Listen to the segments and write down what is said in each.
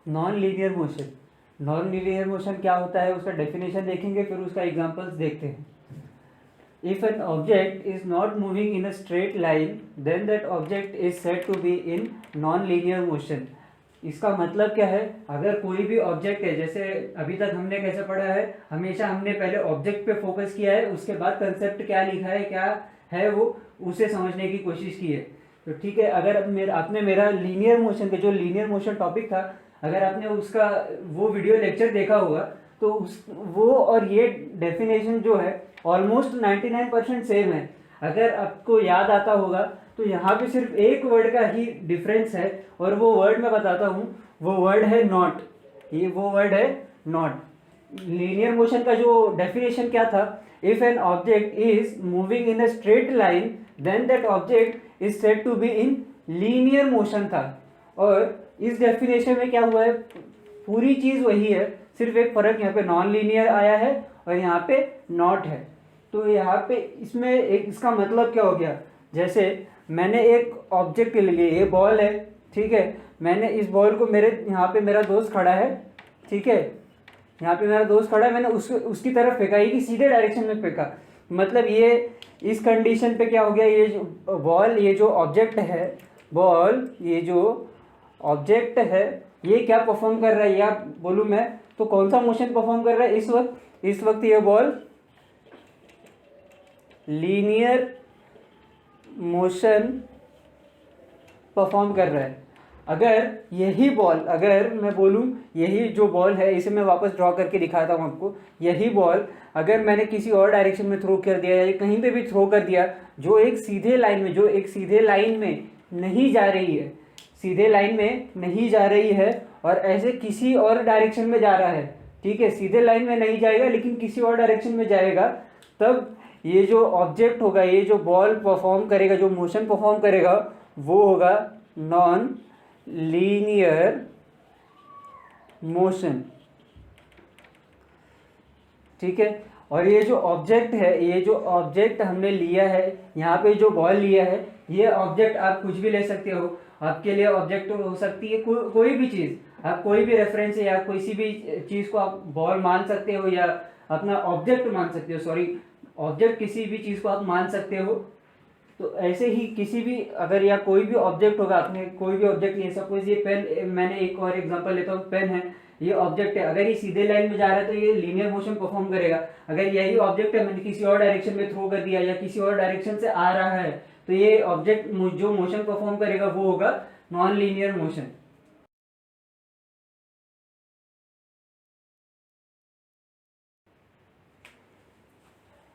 Non linear motion, non linear motion क्या होता है उसका डेफिनेशन देखेंगे, फिर उसका एग्जांपल्स देखते हैं। If an object is not moving in a straight line then that object is said to be in non linear motion. इसका मतलब क्या है, अगर कोई भी ऑब्जेक्ट है, जैसे अभी तक हमने कैसे पढ़ा है, हमेशा हमने पहले ऑब्जेक्ट पे फोकस किया है, उसके बाद कंसेप्ट क्या लिखा है, क्या है वो, उसे समझने की कोशिश की है। तो ठीक है, अगर आपने मेरा लीनियर मोशन का जो लीनियर मोशन टॉपिक था, अगर आपने उसका वो वीडियो लेक्चर देखा होगा, तो उस वो और ये डेफिनेशन जो है ऑलमोस्ट 99% सेम है। अगर आपको याद आता होगा तो यहाँ पे सिर्फ एक वर्ड का ही डिफरेंस है, और वो वर्ड मैं बताता हूँ, वो वर्ड है नॉट। ये वो वर्ड है नॉट। लीनियर मोशन का जो डेफिनेशन क्या था, if an object is moving in a straight line then that object is said to be in linear motion था। और इस डेफिनेशन में क्या हुआ है, पूरी चीज वही है, सिर्फ एक फर्क यहाँ पे नॉन लीनियर आया है और यहाँ पे नॉट है। तो यहाँ पे इसमें एक इसका मतलब क्या हो गया, जैसे मैंने एक ऑब्जेक्ट ले लिया, ये बॉल है, ठीक है, मैंने इस बॉल को, मेरे यहाँ पे मेरा दोस्त खड़ा है, ठीक है, यहाँ पे मेरा दोस्त खड़ा है, मैंने उसकी तरफ फेंका, ये कि सीधे डायरेक्शन में फेंका, मतलब ये इस कंडीशन पे क्या हो गया, ये जो बॉल, ये जो ऑब्जेक्ट है, बॉल ये जो ऑब्जेक्ट है, ये क्या परफॉर्म कर रहा है, या बोलूँ मैं तो कौन सा मोशन परफॉर्म कर रहा है इस वक्त ये बॉल लीनियर मोशन परफॉर्म कर रहा है। अगर यही बॉल, अगर मैं बोलूँ यही जो बॉल है, इसे मैं वापस ड्रॉ करके दिखाता हूँ आपको, यही बॉल अगर मैंने किसी और डायरेक्शन में थ्रो कर दिया या कहीं पे भी थ्रो कर दिया, जो एक सीधे लाइन में नहीं जा रही है, सीधे लाइन में नहीं जा रही है और ऐसे किसी और डायरेक्शन में जा रहा है, ठीक है, सीधे लाइन में नहीं जाएगा लेकिन किसी और डायरेक्शन में जाएगा, तब ये जो ऑब्जेक्ट होगा, ये जो बॉल परफॉर्म करेगा, जो मोशन परफॉर्म करेगा, वो होगा नॉन लीनियर मोशन, ठीक है। और ये जो ऑब्जेक्ट है, ये जो ऑब्जेक्ट हमने लिया है, यहाँ पे जो बॉल लिया है, ये ऑब्जेक्ट आप कुछ भी ले सकते हो, आपके लिए ऑब्जेक्ट हो सकती है कोई भी चीज़, आप कोई भी रेफरेंस या किसी भी चीज़ को आप बॉल मान सकते हो या अपना ऑब्जेक्ट मान सकते हो, सॉरी, ऑब्जेक्ट किसी भी चीज़ को आप मान सकते हो। तो ऐसे ही किसी भी, अगर या कोई भी ऑब्जेक्ट होगा, आपने कोई भी ऑब्जेक्ट लिया, सपोज ये पेन, मैंने एक और एग्जांपल लेता हूँ, पेन है, ये ऑब्जेक्ट है, अगर ये सीधे लाइन में जा रहा है तो ये लीनियर मोशन परफॉर्म करेगा। अगर यही ऑब्जेक्ट है, मैंने किसी और डायरेक्शन में थ्रो कर दिया या किसी और डायरेक्शन से आ रहा है, तो ये ऑब्जेक्ट जो मोशन परफॉर्म करेगा वो होगा नॉन लीनियर मोशन।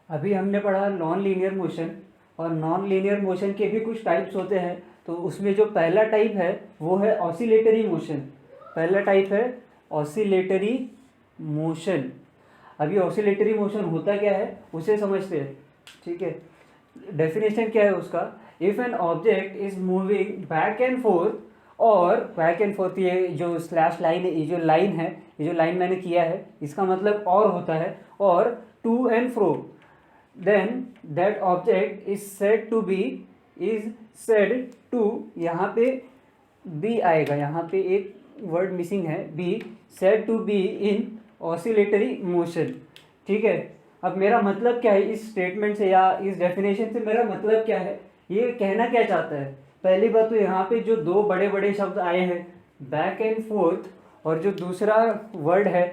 अभी हमने पढ़ा नॉन लीनियर मोशन, और नॉन लीनियर मोशन के भी कुछ टाइप्स होते हैं। तो उसमें जो पहला टाइप है वो है ऑसिलेटरी मोशन। पहला टाइप है ऑसिलेटरी मोशन। अभी ऑसिलेटरी मोशन होता क्या है उसे समझते हैं, ठीक है। डेफिनेशन क्या है उसका, if an object is moving back and fourth, और बैक एंड फोर्थ, ये जो स्लैश लाइन है, ये जो लाइन है, ये जो लाइन मैंने किया है, इसका मतलब और होता है, और to and fro, then that object is said to be, is said to, यहाँ पे बी आएगा, यहाँ पे एक वर्ड मिसिंग है, B, said to be in oscillatory motion, ठीक है। अब मेरा मतलब क्या है इस स्टेटमेंट से या इस डेफिनेशन से, मेरा मतलब क्या है, ये कहना क्या चाहता है। पहली बात तो यहाँ पे जो दो बड़े बड़े शब्द आए हैं, बैक एंड फोर्थ, और जो दूसरा वर्ड है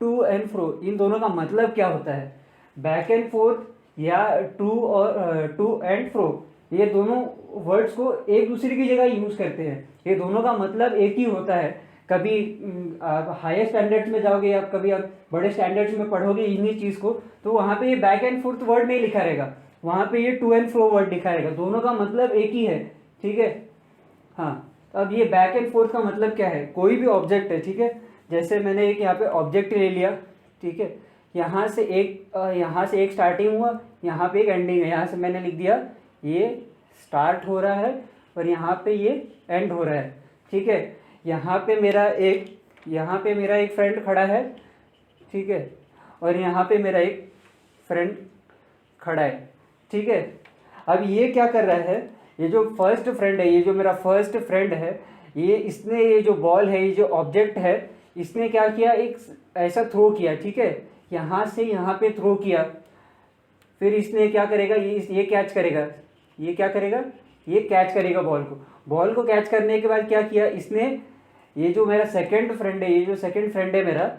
टू एंड फ्रो, इन दोनों का मतलब क्या होता है। बैक एंड फोर्थ या टू एंड फ्रो, ये दोनों वर्ड्स को एक दूसरे की जगह यूज करते हैं, ये दोनों का मतलब एक ही होता है। कभी आप हायर स्टैंडर्ड्स में जाओगे या कभी आप बड़े स्टैंडर्ड्स में पढ़ोगे इन्हीं चीज़ को, तो वहाँ पे ये बैक एंड फोर्थ वर्ड नहीं लिखा रहेगा, वहाँ पे ये टू एंड फ्रो वर्ड लिखा रहेगा, दोनों का मतलब एक ही है, ठीक है। हाँ, अब ये बैक एंड फोर्थ का मतलब क्या है, कोई भी ऑब्जेक्ट है, ठीक है, जैसे मैंने एक यहाँ पे ऑब्जेक्ट ले लिया, ठीक है, यहाँ से एक स्टार्टिंग हुआ, यहाँ पे एक एंडिंग है, यहाँ से मैंने लिख दिया ये स्टार्ट हो रहा है और यहाँ पे ये एंड हो रहा है, ठीक है। यहाँ पे मेरा एक फ्रेंड खड़ा है, ठीक है, और यहाँ पे मेरा एक फ्रेंड खड़ा है, ठीक है। अब ये क्या कर रहा है, ये जो फर्स्ट फ्रेंड है, ये जो मेरा फर्स्ट फ्रेंड है, ये इसने ये जो बॉल है, ये जो ऑब्जेक्ट है, इसने क्या किया, एक ऐसा थ्रो किया, ठीक है, यहाँ से यहाँ पे थ्रो किया। फिर इसने क्या करेगा, ये कैच करेगा, ये क्या करेगा, ये कैच करेगा बॉल को कैच करने के बाद क्या किया इसने, ये जो मेरा सेकंड फ्रेंड है, ये जो सेकंड फ्रेंड है मेरा,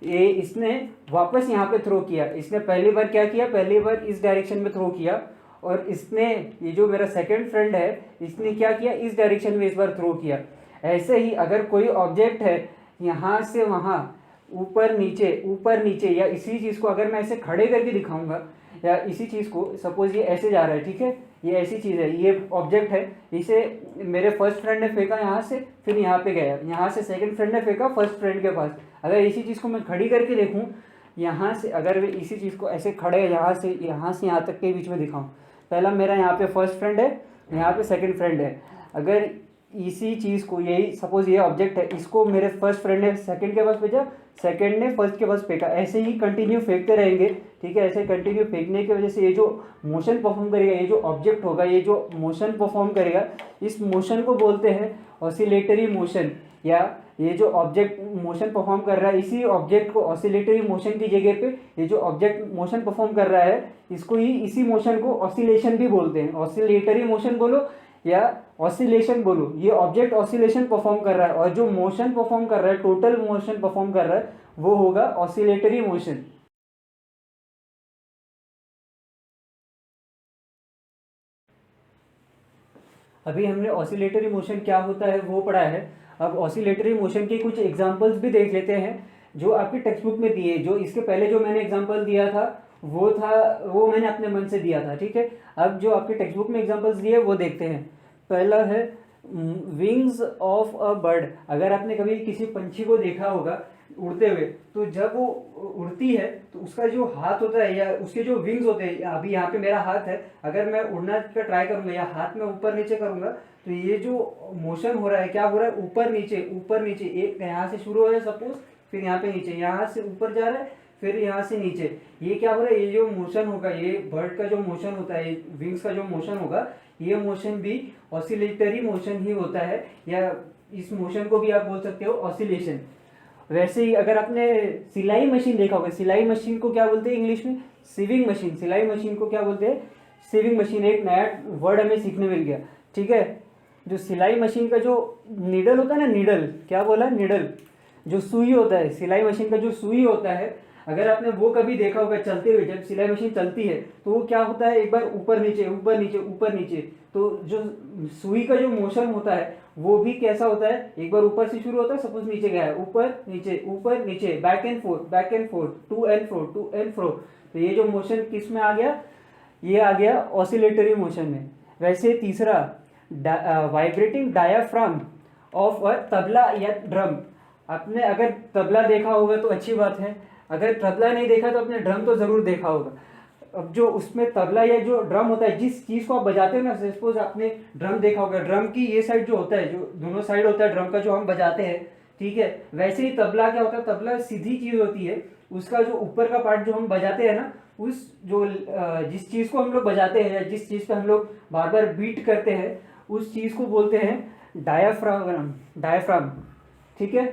ये इसने वापस यहाँ पे थ्रो किया। इसने पहली बार क्या किया, पहली बार इस डायरेक्शन में थ्रो किया, और इसने ये जो मेरा सेकंड फ्रेंड है, इसने क्या किया, इस डायरेक्शन में इस बार थ्रो किया। ऐसे ही अगर कोई ऑब्जेक्ट है यहाँ से वहाँ, ऊपर नीचे, या इसी चीज़ को अगर मैं ऐसे खड़े करके दिखाऊंगा, या इसी चीज़ को सपोज ये ऐसे जा रहा है, ठीक है, ये ऐसी चीज़ है, ये ऑब्जेक्ट है, इसे मेरे फर्स्ट फ्रेंड ने फेंका यहाँ से, फिर यहाँ पे गया, यहाँ से सेकंड फ्रेंड ने फेंका फर्स्ट फ्रेंड के पास। अगर इसी चीज़ को मैं खड़ी करके देखूँ, यहाँ से अगर मैं इसी चीज़ को ऐसे खड़े यहाँ से यहाँ तक के बीच में दिखाऊँ, पहला मेरा यहाँ पे फर्स्ट फ्रेंड है, यहाँ पे सेकंड फ्रेंड है, अगर इसी चीज़ को, यही सपोज ये ऑब्जेक्ट है, इसको मेरे फर्स्ट फ्रेंड ने सेकंड के पास भेजा, सेकंड ने फर्स्ट के पास फेंका, ऐसे ही कंटिन्यू फेंकते रहेंगे, ठीक है। ऐसे कंटिन्यू फेंकने की वजह से ये जो मोशन परफॉर्म करेगा, ये जो ऑब्जेक्ट होगा, ये जो मोशन परफॉर्म करेगा, इस मोशन को बोलते हैं ऑसिलेटरी मोशन। या ये जो ऑब्जेक्ट मोशन परफॉर्म कर रहा है, इसी ऑब्जेक्ट को ऑसिलेटरी मोशन की जगह पे ये जो ऑब्जेक्ट मोशन परफॉर्म कर रहा है, इसको ही, इसी मोशन को ऑसिलेशन भी बोलते हैं। ऑसिलेटरी मोशन बोलो या ऑसिलेशन बोलो, ये ऑब्जेक्ट ऑसिलेशन परफॉर्म कर रहा है, और जो मोशन परफॉर्म कर रहा है, टोटल मोशन परफॉर्म कर रहा है, वो होगा ऑसिलेटरी मोशन। अभी हमने ऑसिलेटरी मोशन क्या होता है वो पढ़ा है। अब ऑसिलेटरी मोशन के कुछ एग्जांपल्स भी देख लेते हैं जो आपकी टेक्स्ट बुक में दिए। जो इसके पहले जो मैंने एग्जांपल दिया था वो मैंने अपने मन से दिया था, ठीक है। अब जो आपके टेक्स्ट बुक में एग्जांपल्स दिए वो देखते हैं। पहला है विंग्स ऑफ अ बर्ड। अगर आपने कभी किसी पंछी को देखा होगा उड़ते हुए, तो जब वो उड़ती है तो उसका जो हाथ होता है या उसके जो विंग्स होते हैं, अभी यहाँ पे मेरा हाथ है, अगर मैं उड़ना का ट्राई करूंगा या हाथ में ऊपर नीचे करूंगा, तो ये जो मोशन हो रहा है, क्या हो रहा है, ऊपर नीचे, एक यहाँ से शुरू हो रहा है सपोज, फिर यहाँ पे नीचे, यहाँ से ऊपर जा रहा है, फिर यहाँ से नीचे, ये क्या हो रहा है, ये जो मोशन होगा, ये बर्ड का जो मोशन होता है, विंग्स का जो मोशन होगा, ये मोशन भी ऑसिलेटरी मोशन ही होता है, या इस मोशन को भी आप बोल सकते हो ऑसिलेशन। वैसे ही अगर आपने सिलाई मशीन देखा होगा, सिलाई मशीन को क्या बोलते हैं इंग्लिश में, सीविंग मशीन। सिलाई मशीन को क्या बोलते हैं, सीविंग मशीन। एक नया वर्ड हमें सीखने मिल गया, ठीक है। जो सिलाई मशीन का जो नीडल होता है ना, नीडल, क्या बोला, नीडल, जो सुई होता है, सिलाई मशीन का जो सुई होता है, अगर आपने वो कभी देखा होगा चलते हुए, जब सिलाई मशीन चलती है तो वो क्या होता है, एक बार ऊपर नीचे, तो जो सुई का जो मोशन होता है वो भी कैसा होता है, एक बार ऊपर से शुरू होता है, सपोज नीचे गया है, ऊपर नीचे, back and forth, to and fro. तो ये जो मोशन किस में आ गया, ये आ गया ऑसिलेटरी मोशन में। वैसे तीसरा vibrating diaphragm of a tabla या ड्रम। आपने अगर तबला देखा होगा तो अच्छी बात है, अगर तबला नहीं देखा तो आपने ड्रम तो ज़रूर देखा होगा। अब जो उसमें तबला या जो ड्रम होता है, जिस चीज़ को आप बजाते हो ना, सपोज आपने ड्रम देखा होगा, ड्रम की ये साइड जो होता है, जो दोनों साइड होता है ड्रम का जो हम बजाते हैं, ठीक है। वैसे ही तबला क्या होता है, तबला सीधी चीज़ होती है, उसका जो ऊपर का पार्ट जो हम बजाते हैं ना, उस जो जिस चीज़ को हम लोग बजाते हैं या जिस चीज़ पे हम लोग बार बार बीट करते हैं, उस चीज़ को बोलते हैं डायाफ्राम, ठीक है।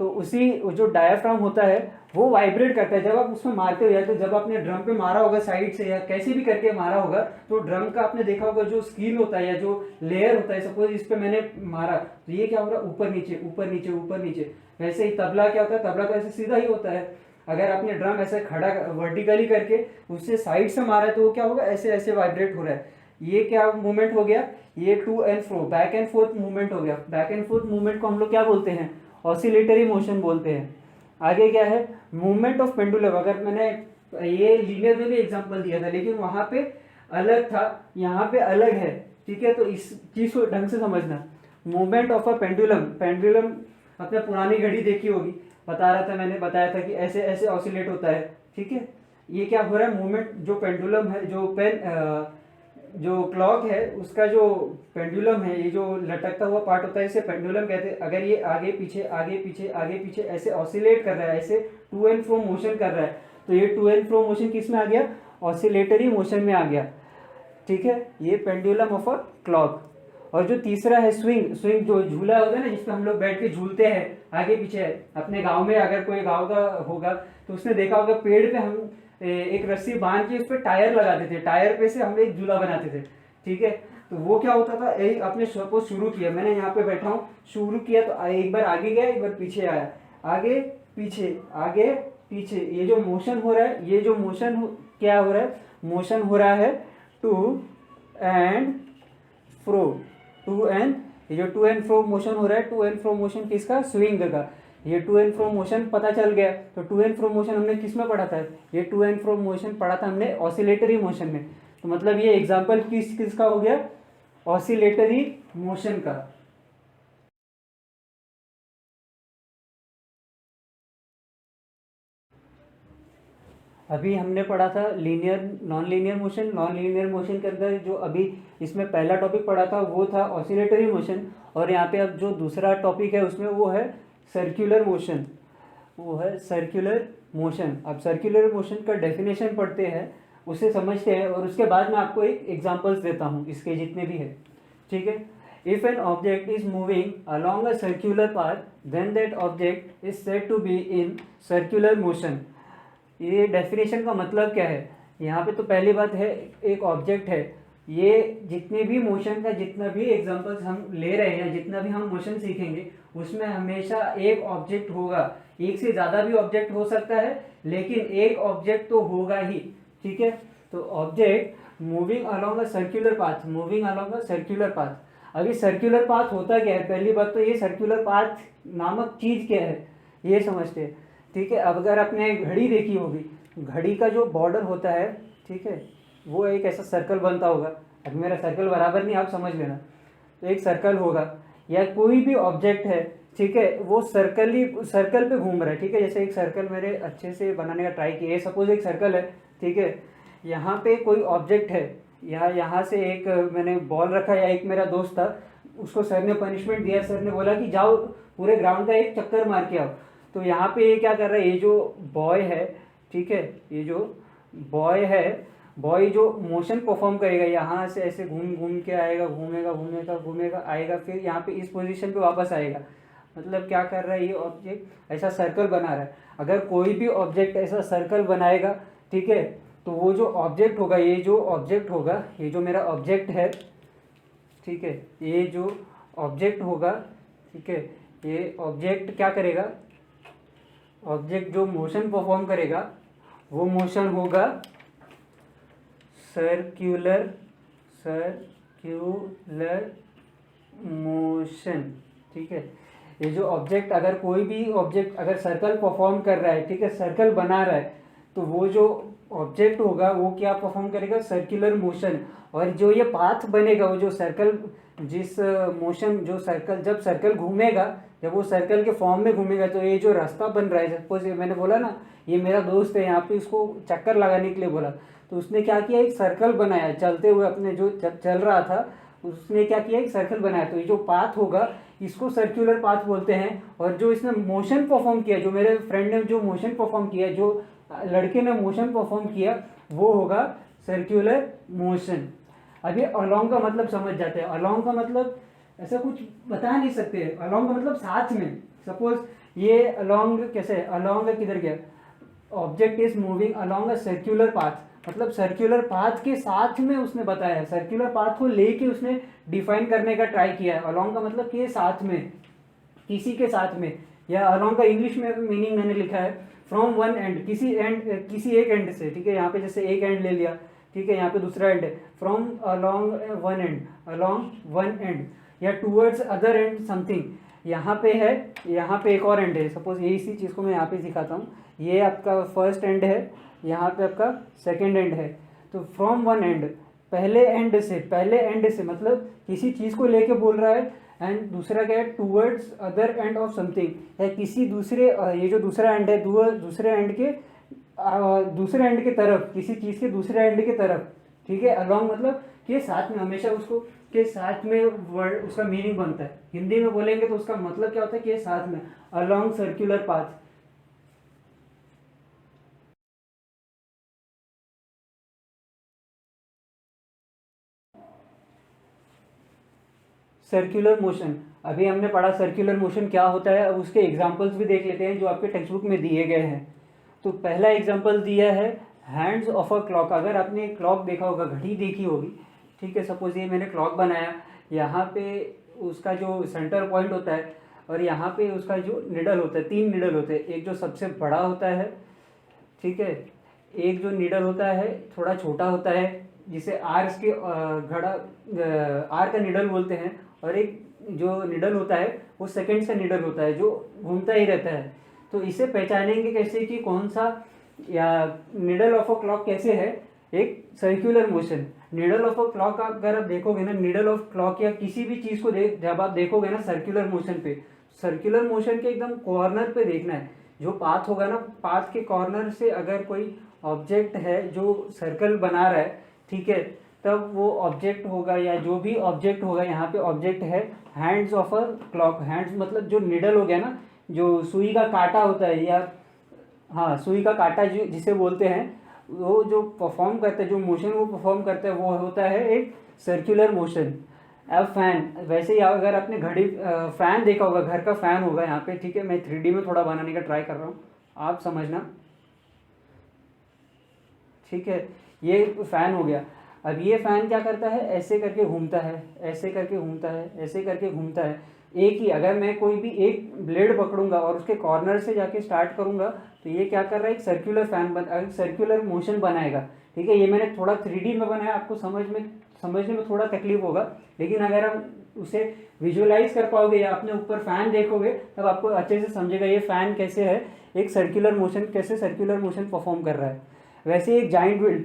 तो उसी जो डायाफ्राम होता है वो वाइब्रेट करता है जब आप उसमें मारते हो, या तो जब आपने ड्रम पे मारा होगा साइड से या कैसे भी करके मारा होगा, तो ड्रम का आपने देखा होगा जो स्किन होता है या जो लेयर होता है, सपोज इस पे मैंने मारा तो ये क्या हो रहा है, ऊपर नीचे। वैसे ही तबला क्या होता है, तबला तो ऐसे सीधा ही होता है। अगर आपने ड्रम ऐसे खड़ा वर्टिकली करके उससे साइड से मारा है तो वो क्या होगा, ऐसे वाइब्रेट हो रहा है। ये क्या मूवमेंट हो गया, ये to and fro, back and forth movement हो गया। बैक एंड फोर्थ मूवमेंट को हम लोग क्या बोलते हैं, ऑसिलेटरी मोशन बोलते हैं। आगे क्या है, मूवमेंट ऑफ पेंडुलम। अगर मैंने ये लीनियर में भी एग्जांपल दिया था, लेकिन वहां पे अलग था, यहाँ पे अलग है, ठीक है। तो इस चीज को ढंग से समझना। मूवमेंट ऑफ अ पेंडुलम अपने पुरानी घड़ी देखी होगी, मैंने बताया था कि ऐसे ऐसे ऑसिलेट होता है, ठीक है। ये क्या हो रहा है, मूवमेंट, जो पेंडुलम है, जो क्लॉक है उसका जो पेंडुलम है, ये जो लटकता हुआ पार्ट होता है, इसे पेंडुलम कहते हैं। अगर ये आगे पीछे ऐसे ऑसिलेट कर रहा है, ऐसे टू एंड फ्रो मोशन कर रहा है, तो ये टू एंड फ्रो मोशन किस में आ गया, ऑसिलेटरी मोशन में आ गया, ठीक है। ये पेंडुलम ऑफ अ क्लॉक। और जो तीसरा है स्विंग, स्विंग जो झूला होता है ना जिसपे हम लोग बैठ के झूलते हैं आगे पीछे, अपने गांव में अगर कोई गांव का होगा तो उसने देखा होगा पेड़ पे हम एक रस्सी बांध के उस पर टायर लगाते थे, टायर पे से हम एक झूला बनाते थे, ठीक है। तो वो क्या होता था, एक अपने सपोज शुरू किया, मैंने यहाँ पे बैठा हूँ, शुरू किया तो एक बार आगे गया, एक बार पीछे आया, आगे आगे पीछे, ये जो मोशन हो रहा है, ये जो मोशन क्या हो रहा है, मोशन हो रहा है to and fro, to and, ये जो टू एंड फ्रो मोशन हो रहा है, टू एंड फ्रो मोशन किसका, स्विंग का। ये टू एंड फ्रो मोशन पता चल गया, तो टू एंड फ्रो मोशन हमने किस में पढ़ा था, ये टू एंड फ्रो मोशन पढ़ा था हमने ऑसिलेटरी मोशन में। तो मतलब ये एग्जांपल किसका हो गया, ऑसिलेटरी मोशन का। अभी हमने पढ़ा था linear non linear motion, non linear motion के अंदर जो अभी इसमें पहला टॉपिक पढ़ा था वो था ऑसिलेटरी मोशन, और यहाँ पे अब जो दूसरा टॉपिक है उसमें वो है सर्कुलर मोशन, वो है सर्कुलर मोशन। अब सर्कुलर मोशन का डेफिनेशन पढ़ते हैं, उसे समझते हैं, और उसके बाद मैं आपको एक एग्जांपल्स देता हूँ इसके जितने भी है, ठीक है। If an object is moving along a circular path then that object is said to be in circular motion. ये डेफिनेशन का मतलब क्या है, यहाँ पे तो पहली बात है एक ऑब्जेक्ट है, ये जितने भी मोशन का जितना भी एग्जांपल्स हम ले रहे हैं, जितना भी हम मोशन सीखेंगे उसमें हमेशा एक ऑब्जेक्ट होगा, एक से ज़्यादा भी ऑब्जेक्ट हो सकता है लेकिन एक ऑब्जेक्ट तो होगा ही, ठीक है। तो object moving along a circular path, moving along a circular path. अभी सर्कुलर पाथ होता क्या है, पहली बात तो ये सर्कुलर पाथ नामक चीज़ क्या है ये समझते हैं, ठीक है। अब अगर आपने घड़ी देखी होगी, घड़ी का जो बॉर्डर होता है, ठीक है, वो एक ऐसा सर्कल बनता होगा, अब मेरा सर्कल बराबर नहीं आप समझ लेना, तो एक सर्कल होगा या कोई भी ऑब्जेक्ट है, ठीक है, वो सर्कल पे घूम रहा है, ठीक है। जैसे एक सर्कल मेरे अच्छे से बनाने का ट्राई किया, सपोज एक सर्कल है, ठीक है, यहाँ पे कोई ऑब्जेक्ट है, यहाँ से एक मैंने बॉल रखा, या एक मेरा दोस्त था, उसको सर ने पनिशमेंट दिया, सर ने बोला कि जाओ पूरे ग्राउंड का एक चक्कर मार के आओ। तो यहाँ पे ये क्या कर रहा है, ये जो बॉय है, ठीक है, ये जो बॉय है, बॉय जो मोशन परफॉर्म करेगा, यहाँ से ऐसे घूम घूम के आएगा, घूमेगा घूमेगा घूमेगा आएगा, फिर यहाँ पे इस पोजीशन पे वापस आएगा। मतलब क्या कर रहा है ये ऑब्जेक्ट, ऐसा सर्कल बना रहा है। अगर कोई भी ऑब्जेक्ट ऐसा सर्कल बनाएगा, ठीक है, तो वो जो ऑब्जेक्ट होगा, ये जो ऑब्जेक्ट होगा, ये जो मेरा ऑब्जेक्ट है, ठीक है, ये जो ऑब्जेक्ट होगा, ठीक है, ये ऑब्जेक्ट क्या करेगा, ऑब्जेक्ट जो मोशन परफॉर्म करेगा वो मोशन होगा सर्क्यूलर मोशन, ठीक है। ये जो ऑब्जेक्ट, अगर कोई भी ऑब्जेक्ट अगर सर्कल परफॉर्म कर रहा है, ठीक है, सर्कल बना रहा है, तो वो जो ऑब्जेक्ट होगा वो क्या परफॉर्म करेगा, सर्कुलर मोशन। और जो ये पाथ बनेगा, वो जो सर्कल, जिस मोशन, जो सर्कल, जब सर्कल घूमेगा, जब वो सर्कल के फॉर्म में घूमेगा, तो ये जो रास्ता बन रहा है, सपोज ये मैंने बोला ना, ये मेरा दोस्त है, यहाँ पे इसको चक्कर लगाने के लिए बोला, तो उसने क्या किया, एक सर्कल बनाया, चलते हुए अपने जो चल रहा था उसने क्या किया, एक सर्कल बनाया। तो ये जो पाथ होगा इसको सर्कुलर पाथ बोलते हैं। और जो इसने मोशन परफॉर्म किया, जो मेरे फ्रेंड ने जो मोशन परफॉर्म किया, जो लड़के ने मोशन परफॉर्म किया, वो होगा सर्कुलर मोशन। अभी अलोंग का मतलब समझ जाते हैं। अलोंग का मतलब ऐसा कुछ बता नहीं सकते, अलोंग का मतलब साथ में। सपोज ये अलोंग कैसे, अलोंग किधर गया, object is moving along a circular path, मतलब सर्कुलर पाथ के साथ में उसने बताया, सर्कुलर पाथ को लेके उसने डिफाइन करने का ट्राई किया है। अलोंग का मतलब कि साथ में, किसी के साथ में, या अलोंग का इंग्लिश में मीनिंग मैंने लिखा है फ्रॉम वन एंड, किसी एंड, किसी एक एंड से, ठीक है। यहाँ पे जैसे एक एंड ले लिया, ठीक है, यहाँ पे दूसरा एंड है, from along one and, along one and, या टूवर्ड्स अदर एंड समथिंग। यहाँ पे है, यहाँ पे एक और एंड है, सपोज ये इसी चीज़ को मैं यहाँ पे सिखाता हूँ, ये आपका फर्स्ट एंड है, यहाँ पे आपका सेकेंड एंड है। तो फ्रॉम वन एंड, पहले एंड से, पहले एंड से मतलब किसी चीज़ को लेके बोल रहा है। एंड दूसरा क्या है, towards other end of something, है किसी दूसरे, ये जो दूसरा एंड है, दूसरे एंड के, दूसरे एंड के तरफ, किसी चीज़ के दूसरे एंड के तरफ, ठीक है। अलोंग मतलब कि साथ में, हमेशा उसको के साथ में वर्ड उसका मीनिंग बनता है। हिंदी में बोलेंगे तो उसका मतलब क्या होता है कि साथ में, along circular path. Circular motion. अभी हमने पढ़ा सर्कुलर मोशन क्या होता है, अब उसके एग्जांपल्स भी देख लेते हैं जो आपके टेक्स्ट बुक में दिए गए हैं। तो पहला एग्जांपल दिया है हैंड्स ऑफ अ क्लॉक। अगर आपने क्लॉक देखा होगा, घड़ी देखी होगी, ठीक है, सपोज ये मैंने क्लॉक बनाया, यहाँ पे उसका जो सेंटर पॉइंट होता है और यहाँ पे उसका जो निडल होता है, 3 निडल होते हैं, एक जो सबसे बड़ा होता है, ठीक है, एक जो निडल होता है थोड़ा छोटा होता है जिसे आर्स के आर का निडल बोलते हैं, और एक जो निडल होता है वो सेकंड का निडल होता है जो घूमता ही रहता है। तो इसे पहचानेंगे कैसे कि कौन सा या निडल ऑफ अ क्लॉक कैसे है, एक circular motion. Needle of a clock अगर आप देखोगे ना, निडल ऑफ क्लॉक या किसी भी चीज़ को जब आप देखोगे ना सर्कुलर मोशन पे, सर्कुलर मोशन के एकदम कॉर्नर पे देखना है। जो पाथ होगा ना, पाथ के कॉर्नर से अगर कोई ऑब्जेक्ट है जो सर्कल बना रहा है, ठीक है, तब वो ऑब्जेक्ट होगा या जो भी ऑब्जेक्ट होगा, यहाँ पे ऑब्जेक्ट है hands of a clock. Hands मतलब जो निडल हो गया ना, जो सुई का कांटा होता है, या हाँ सुई का कांटा जो जिसे बोलते हैं, वो जो परफॉर्म करता है, जो मोशन वो परफॉर्म करता है, वो होता है एक सर्कुलर मोशन। अब फैन, वैसे ही अगर आपने घड़ी फैन देखा होगा, घर का फैन होगा यहाँ पे, ठीक है, मैं 3D में थोड़ा बनाने का ट्राई कर रहा हूँ, आप समझना, ठीक है। ये फैन हो गया। अब ये फैन क्या करता है, ऐसे करके घूमता है, ऐसे करके घूमता है, ऐसे करके घूमता है। एक ही, अगर मैं कोई भी एक ब्लेड पकड़ूंगा और उसके कॉर्नर से जाके स्टार्ट करूंगा, तो ये क्या कर रहा है, एक सर्कुलर फैन सर्कुलर मोशन बनाएगा, ठीक है। ये मैंने थोड़ा 3D में बनाया, आपको समझने में थोड़ा तकलीफ होगा, लेकिन अगर हम उसे विजुअलाइज कर पाओगे या अपने ऊपर फैन देखोगे, तब आपको अच्छे से समझेगा ये फैन कैसे है, एक सर्कुलर मोशन, कैसे सर्कुलर मोशन परफॉर्म कर रहा है। वैसे एक जाइंट व्हील,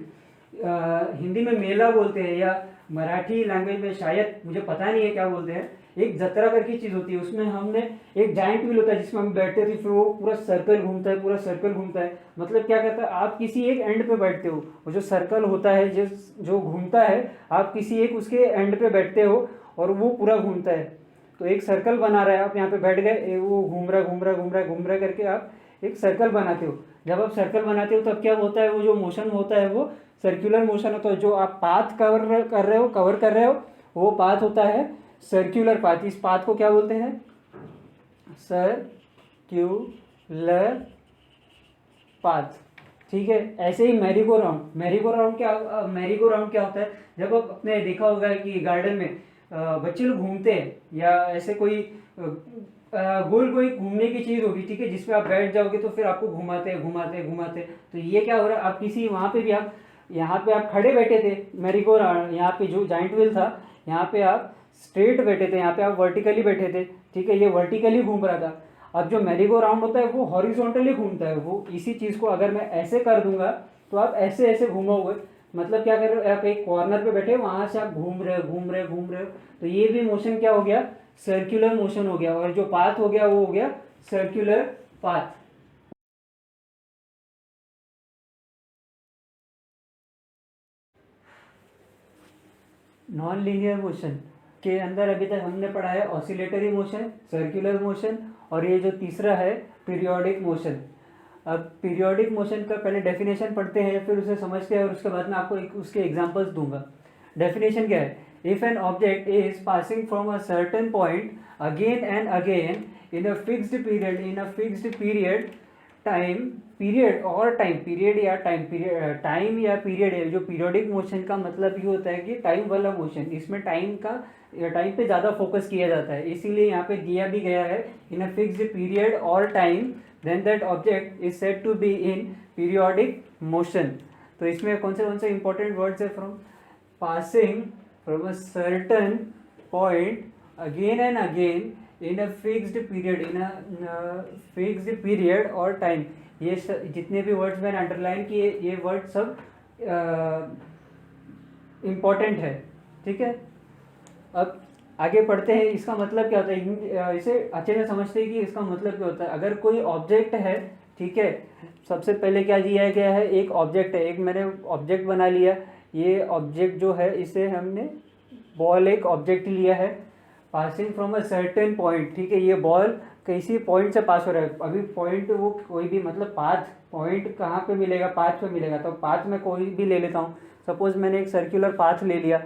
हिंदी में मेला बोलते हैं या मराठी लैंग्वेज में शायद, मुझे पता नहीं है क्या बोलते हैं, एक जतरा करके चीज़ होती है, उसमें हमने एक जाइंट व्हील होता है जिसमें हम बैठते थे, फिर वो पूरा सर्कल घूमता है, पूरा सर्कल घूमता है। मतलब क्या करता है, आप किसी एक एंड पे बैठते हो, वो जो सर्कल होता है जो घूमता है, आप किसी एक उसके एंड पे बैठते हो और वो पूरा घूमता है। तो एक सर्कल बना रहा है, आप यहाँ पे बैठ गए, वो घूम रहा घूम रहा घूम रहा घूम रहा करके आप एक सर्कल बनाते हो। जब आप सर्कल बनाते हो तब क्या होता है, वो जो मोशन होता है वो सर्कुलर मोशन होता है। जो आप पाथ कवर कर रहे हो वो पाथ होता है सर्कुलर पाथ। इस पाथ को क्या बोलते हैं, सर्कुलर पाथ, ठीक है। ऐसे ही मैरीगो राउंड क्या होता है, जब आप अपने देखा होगा कि गार्डन में बच्चे लोग घूमते हैं, या ऐसे कोई गोल कोई घूमने की चीज़ होगी, ठीक है, जिसपे आप बैठ जाओगे तो फिर आपको घुमाते घुमाते। तो ये क्या हो रहा है, आप किसी वहाँ पे भी, आप यहाँ पे आप खड़े बैठे थे, मैरीगो राउंड यहाँ पे जो जाइंट व्हील था, यहाँ पे आप स्ट्रेट बैठे थे, यहाँ पे आप वर्टिकली बैठे थे, ठीक है, ये वर्टिकली घूम रहा था। अब जो मैरीगो राउंड होता है वो हॉरिजॉन्टली घूमता है। वो इसी चीज़ को अगर मैं ऐसे कर दूंगा तो आप ऐसे ऐसे घूमोगे, मतलब क्या कर रहे हो, आप एक कॉर्नर पे बैठे, वहां से आप घूम रहे हो। तो ये भी मोशन क्या हो गया, सर्कुलर मोशन हो गया, और जो पाथ हो गया वो हो गया circular path. Non linear motion के अंदर अभी तक हमने पढ़ा है ऑसिलेटरी मोशन, सर्कुलर मोशन, और ये जो तीसरा है पीरियोडिक मोशन। अब पीरियोडिक मोशन का पहले डेफिनेशन पढ़ते हैं, फिर उसे समझते हैं, और उसके बाद मैं आपको उसके एग्जांपल्स दूंगा। डेफिनेशन क्या है, if an object is passing from a certain point again and again in a fixed period time या पीरियड है। जो पीरियोडिक मोशन का मतलब ये होता है कि टाइम वाला मोशन, इसमें टाइम पे ज़्यादा फोकस किया जाता है, इसीलिए यहाँ पे दिया भी गया है इन अ फिक्स्ड पीरियड और time, then that object is said to be in periodic motion. तो इसमें कौन से इंपॉर्टेंट वर्ड्स है, from passing from a certain point again and again in a fixed period और टाइम। ये जितने भी वर्ड्स मैंने अंडरलाइन किए, ये वर्ड सब इम्पॉर्टेंट है, ठीक है। अब आगे पढ़ते हैं, इसका मतलब क्या होता है, इसे अच्छे से समझते हैं कि इसका मतलब क्या होता है। अगर कोई ऑब्जेक्ट है, ठीक है, सबसे पहले क्या दिया गया है, एक ऑब्जेक्ट है, एक मैंने ऑब्जेक्ट बना लिया। ये ऑब्जेक्ट जो है, इसे हमने बॉल एक ऑब्जेक्ट लिया है, passing from a certain point, ठीक है। ये बॉल किसी पॉइंट से पास हो रहा है। अभी पॉइंट वो कोई भी, मतलब पाथ, पॉइंट कहाँ पे मिलेगा, पाथ पे मिलेगा। तो पाथ में कोई भी ले लेता हूँ, सपोज मैंने एक सर्कुलर पाथ ले लिया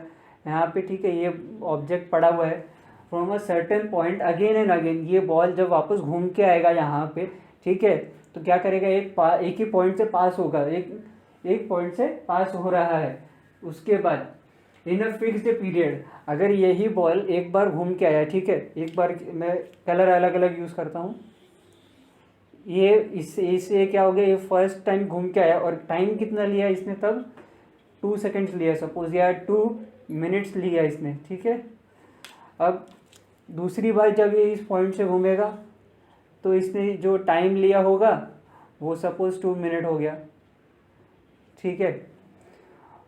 यहाँ पे, ठीक है, ये ऑब्जेक्ट पड़ा हुआ है। From a certain point again and again, ये बॉल जब वापस घूम के आएगा यहाँ पे, ठीक है, तो क्या करेगा, एक ही पॉइंट से पास होगा, एक पॉइंट से पास हो रहा है। उसके बाद इन अ फिक्स्ड पीरियड, अगर यही बॉल एक बार घूम के आया, ठीक है, एक बार मैं कलर अलग अलग यूज़ करता हूँ, ये इससे क्या हो गया, ये फर्स्ट टाइम घूम के आया और टाइम कितना लिया इसने तब, 2 सेकेंड्स लिया सपोज, या 2 मिनट्स लिया इसने, ठीक है। अब दूसरी बार जब ये इस पॉइंट से घूमेगा तो इसने जो टाइम लिया होगा वो सपोज 2 मिनट हो गया, ठीक है।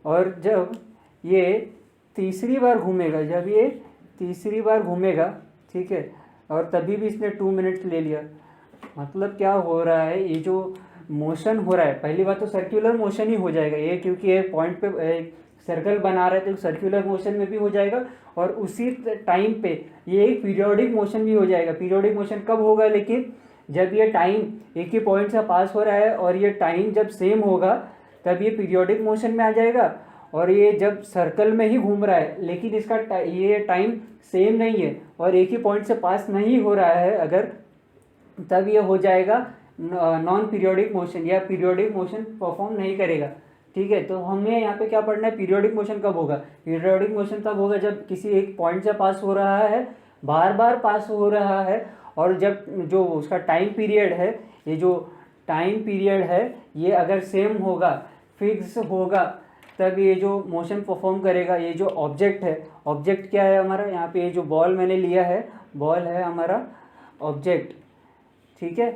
और जब ये तीसरी बार घूमेगा, जब ये तीसरी बार घूमेगा, ठीक है, और तभी भी इसने 2 मिनट्स ले लिया, मतलब क्या हो रहा है, ये जो मोशन हो रहा है, पहली बात तो सर्कुलर मोशन ही हो जाएगा ये, क्योंकि ये पॉइंट पे एक सर्कल बना रहे थे, सर्कुलर मोशन में भी हो जाएगा और उसी टाइम पे ये एक पीरियोडिक मोशन भी हो जाएगा। पीरियोडिक मोशन कब होगा, लेकिन जब ये टाइम एक ही पॉइंट से पास हो रहा है और ये टाइम जब सेम होगा तब ये पीरियोडिक मोशन में आ जाएगा। और ये जब सर्कल में ही घूम रहा है लेकिन इसका ये टाइम सेम नहीं है और एक ही पॉइंट से पास नहीं हो रहा है अगर, तब ये हो जाएगा नॉन पीरियोडिक मोशन, या पीरियोडिक मोशन परफॉर्म नहीं करेगा, ठीक है। तो हमें यहाँ पे क्या पढ़ना है, पीरियोडिक मोशन कब होगा, पीरियोडिक मोशन तब होगा जब किसी एक पॉइंट से पास हो रहा है, बार बार पास हो रहा है, और जब जो उसका टाइम पीरियड है, ये जो टाइम पीरियड है ये अगर सेम होगा, फिक्स होगा, तब ये जो मोशन परफॉर्म करेगा। ये जो ऑब्जेक्ट है, ऑब्जेक्ट क्या है हमारा, यहाँ पे ये जो बॉल मैंने लिया है, बॉल है हमारा ऑब्जेक्ट, ठीक है।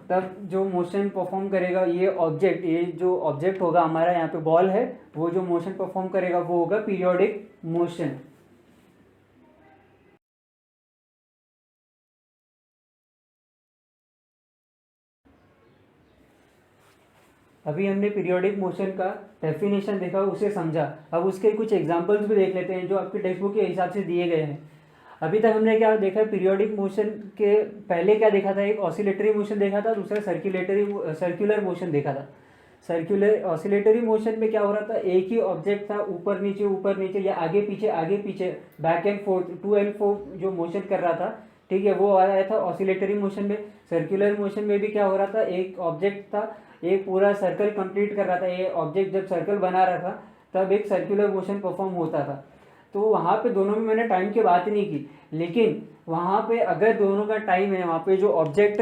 तब जो मोशन परफॉर्म करेगा ये ऑब्जेक्ट, ये जो ऑब्जेक्ट होगा हमारा, यहाँ पे बॉल है, वो जो मोशन परफॉर्म करेगा वो होगा पीरियोडिक मोशन। अभी हमने पीरियोडिक मोशन का डेफिनेशन देखा, उसे समझा। अब उसके कुछ एग्जांपल्स भी देख लेते हैं जो आपके टेक्स्ट बुक के हिसाब से दिए गए हैं। अभी तक हमने क्या देखा, पीरियोडिक मोशन के पहले क्या देखा था, एक ऑसिलेटरी मोशन देखा था, दूसरा सर्कुलर मोशन देखा था। सर्कुलर ऑसिलेटरी मोशन में क्या हो रहा था, एक ही ऑब्जेक्ट था, ऊपर नीचे या आगे पीछे back and forth, to and forth जो मोशन कर रहा था, ठीक है, वो आया था ऑसिलेटरी मोशन में। सर्कुलर मोशन में भी क्या हो रहा था, एक ऑब्जेक्ट था, एक पूरा सर्कल कंप्लीट कर रहा था, ये ऑब्जेक्ट जब सर्कल बना रहा था तब एक सर्कुलर मोशन परफॉर्म होता था। तो वहाँ पे दोनों में मैंने टाइम की बात नहीं की, लेकिन वहाँ पे अगर दोनों का टाइम है, वहाँ पे जो ऑब्जेक्ट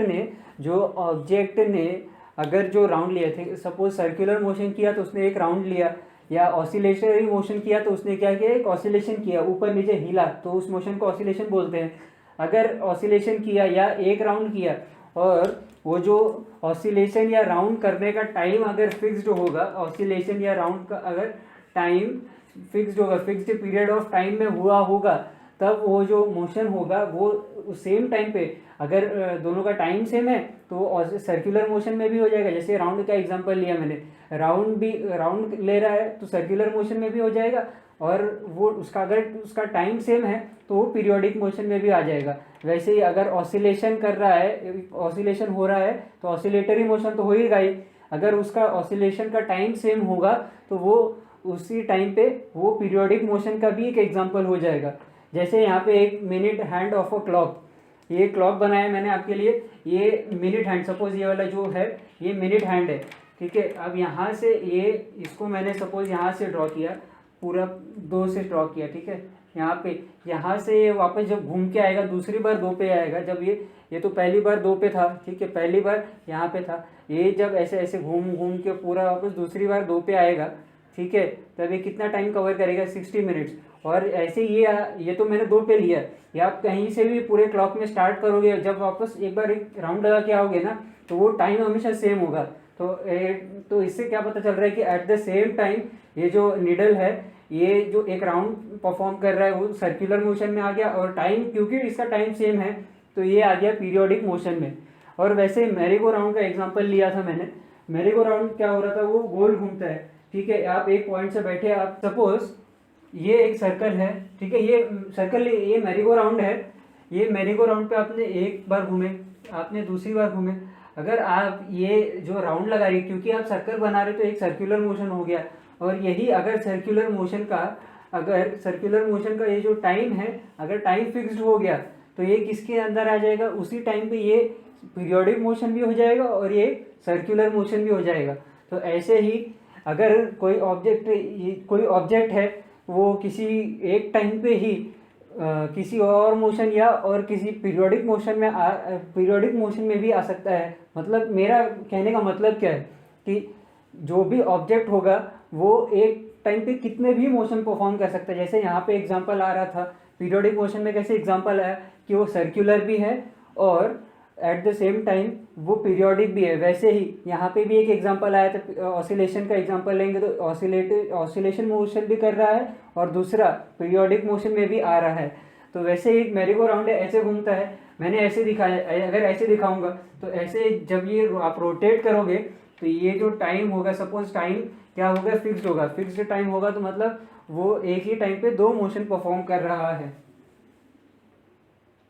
ने अगर जो राउंड लिए थे, सपोज सर्कुलर मोशन किया तो उसने एक राउंड लिया, या ऑसिलेटरी मोशन किया तो उसने क्या किया, एक ऑसिलेशन किया, ऊपर नीचे हिला, तो उस मोशन को ऑसिलेशन बोलते हैं। अगर ऑसिलेशन किया या एक राउंड किया और वो जो ऑसिलेशन या राउंड करने का टाइम अगर फिक्स्ड होगा, ऑसिलेशन या राउंड का अगर टाइम फिक्स्ड होगा, फिक्स्ड पीरियड ऑफ टाइम में हुआ होगा, तब वो जो मोशन होगा वो सेम टाइम पे, अगर दोनों का टाइम सेम है तो सर्कुलर मोशन में भी हो जाएगा। जैसे राउंड का एग्जांपल लिया मैंने, राउंड ले रहा है तो सर्कुलर मोशन में भी हो जाएगा, और वो अगर उसका टाइम सेम है तो वो पीरियोडिक मोशन में भी आ जाएगा। वैसे ही अगर ऑसिलेशन कर रहा है, ऑसिलेशन हो रहा है तो ऑसिलेटरी मोशन तो होएगा ही, अगर उसका ऑसिलेशन का टाइम सेम होगा तो वो उसी टाइम पे वो पीरियोडिक मोशन का भी एक एग्जांपल हो जाएगा। जैसे यहाँ पे एक minute hand of a clock, ये क्लॉक बनाया मैंने आपके लिए, ये मिनट हैंड, सपोज ये वाला जो है ये मिनट हैंड है, ठीक है। अब यहाँ से ये इसको मैंने सपोज यहाँ से ड्रॉ किया, पूरा 2 से ड्रॉ किया, ठीक है। यहाँ से ये वापस जब घूम के आएगा दूसरी बार 2 पे आएगा, जब ये तो पहली बार 2 पे था, ठीक है, पहली बार यहाँ पे था, ये जब ऐसे ऐसे घूम के पूरा वापस दूसरी बार 2 पे आएगा, ठीक है, तब ये कितना टाइम कवर करेगा, 60 मिनट्स। और ऐसे ये तो मैंने 2 पे लिया, या आप कहीं से भी पूरे क्लॉक में स्टार्ट करोगे, जब वापस एक बार एक राउंड लगा के आओगे ना तो वो टाइम हमेशा सेम होगा। तो इससे क्या पता चल रहा है कि एट द सेम टाइम ये जो नीडल है, ये जो एक राउंड परफॉर्म कर रहा है वो सर्कुलर मोशन में आ गया, और टाइम क्योंकि इसका टाइम सेम है तो ये आ गया पीरियोडिक मोशन में। और वैसे मैरी गो राउंड का एग्जांपल लिया था मैंने। मैरी गो राउंड क्या हो रहा था, वो गोल घूमता है, ठीक है। आप एक पॉइंट से बैठे, आप सपोज ये एक सर्कल है, ठीक है, ये सर्कल, ये मैरी गो राउंड है, ये मैरी गो राउंड पे आपने एक बार घूमे, आपने दूसरी बार घूमे, अगर आप ये जो राउंड लगा रही, क्योंकि आप सर्कल बना रहे तो एक सर्कुलर मोशन हो गया, और यही अगर सर्कुलर मोशन का अगर सर्कुलर मोशन का ये जो टाइम है, अगर टाइम फिक्स्ड हो गया तो ये किसके अंदर आ जाएगा, उसी टाइम पे ये पीरियोडिक मोशन भी हो जाएगा और ये सर्कुलर मोशन भी हो जाएगा। तो ऐसे ही अगर कोई ऑब्जेक्ट है वो किसी एक टाइम पे ही किसी और मोशन या और किसी पीरियोडिक मोशन में भी आ सकता है। मतलब मेरा कहने का मतलब क्या है कि जो भी ऑब्जेक्ट होगा वो एक टाइम पे कितने भी मोशन परफॉर्म कर सकता है। जैसे यहाँ पे एग्जांपल आ रहा था पीरियोडिक मोशन में, कैसे एग्जांपल आया कि वो सर्कुलर भी है और एट द सेम टाइम वो पीरियोडिक भी है, वैसे ही यहाँ पे भी एक एग्जांपल आया था। ऑसिलेशन का एग्जांपल लेंगे तो ऑसिलेशन मोशन भी कर रहा है और दूसरा पीरियोडिक मोशन में भी आ रहा है। तो वैसे एक मेरी गो राउंड ऐसे घूमता है, मैंने ऐसे दिखाया, अगर ऐसे दिखाऊंगा तो ऐसे जब ये आप रोटेट करोगे तो ये जो टाइम होगा, सपोज टाइम क्या होगा, फिक्स्ड होगा। फिक्स्ड टाइम होगा तो मतलब वो एक ही टाइम पे दो मोशन परफॉर्म कर रहा है।